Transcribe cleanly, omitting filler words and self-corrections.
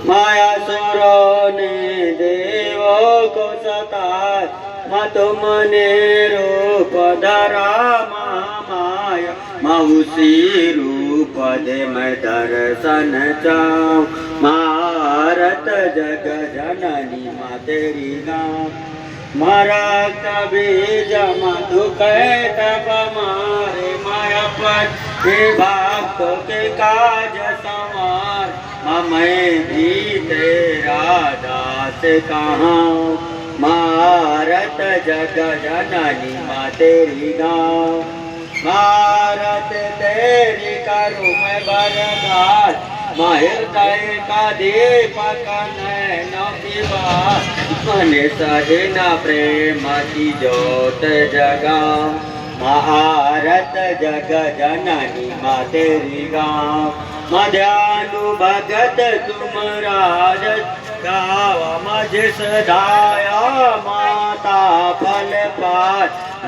माया सुरो ने देवो को सताय माँ तुमने रूप धरा माया माँ उसी रूप दे मैं दर्शन चाहूं भारत जग जननी माँ तेरी गाँव मारा कभी जमा दुख तब मारे माया पर हे भक्तों के काज संवार माँ मैं भी तेरा दास कहाँ भारत जग जननी माँ तेरी गाँव भारत तेरी करूँ मैं बरदास माँ हृदय का दीपक नैनों की बात मने सहे न प्रेम की ज्योत जगा भारत जग जननी माँ तेरी गाँव मध्यानु भगत तुम राज गावा मझ सदाया माता फल पात